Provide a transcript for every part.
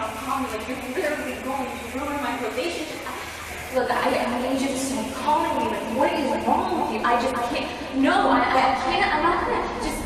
come call me, like, you're literally going to ruin my relationship. Look, I need you to stop calling me. Like, what is wrong with you? I just can't. No, I can't. I'm not gonna just.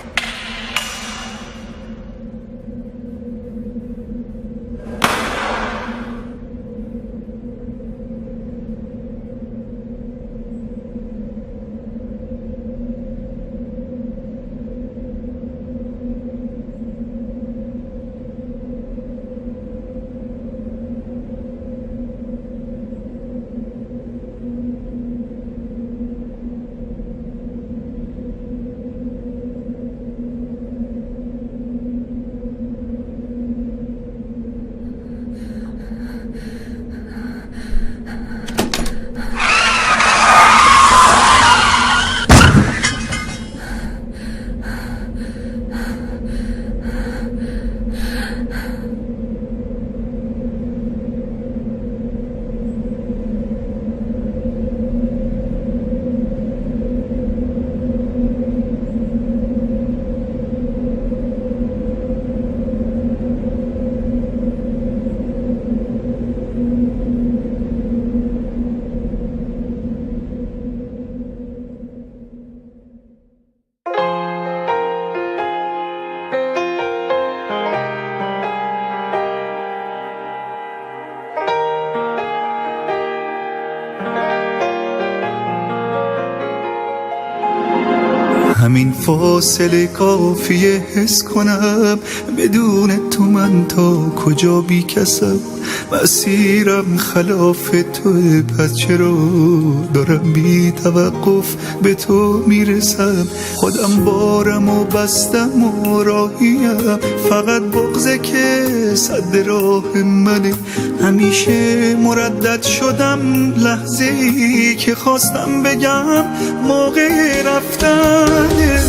همین فاصله کافیه حس کنم بدون تو من تا کجا بی کسم. مسیرم خلاف توه، پس چرا دارم بی توقف به تو میرسم. خودم بارم و بستم و راهیم، فقط بغضه که صد راه منه. همیشه مردد شدم لحظه ای که خواستم بگم موقع رفتنه.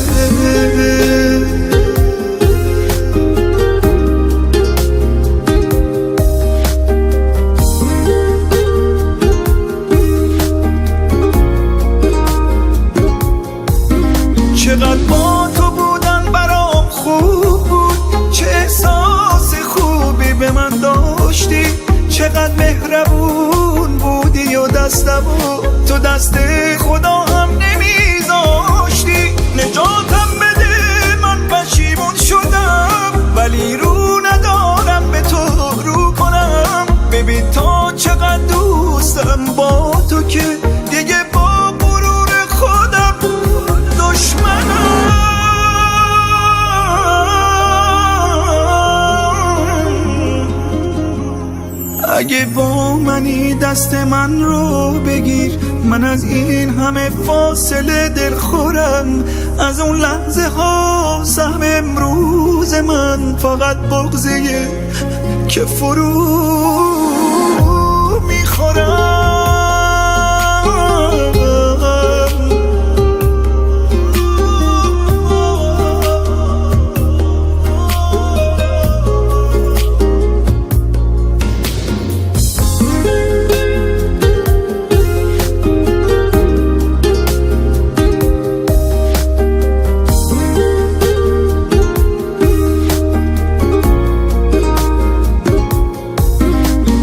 چقدر با تو بودن برام خوب بود، چه احساس خوبی به من داشتی. چقدر مهربون بودی و دستمو تو دست خدا هم نمیذاشتی. نجاتم بده، من پشیمون شدم ولی رو ندارم به تو رو کنم. ببین تا چقدر دوستم با تو که دیگه با غرور خودم دشمنم. اگه با منی دست من رو بگیر، من از این همه فاصله دلخورم. از اون لحظه ها سهم امروز من فقط بغضه که فرو میخورم.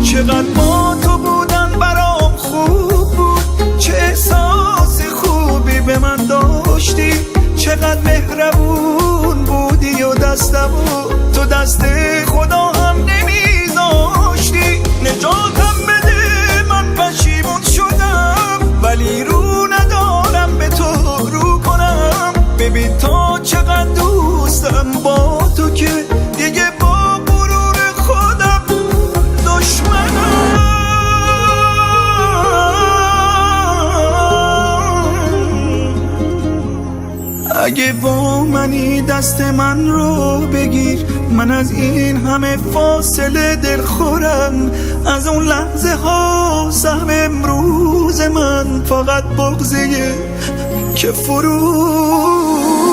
چقدر با تو بودن برام خوب بود، چه احساس خوبی به من داشتی. چقدر مهربون بودی و دستمو تو دست خدا هم نمیذاشتی. نجاتم بده، من پشیمون شدم ولی رو ندارم به تو رو کنم. ببین تا چقدر دوستم با تو که دیگه با غرور خودم دشمنم. اگه با منی دست من رو بگیر، من از این همه فاصله دلخورم. از اون لحظه ها سهم امروز من فقط بغضه که فرو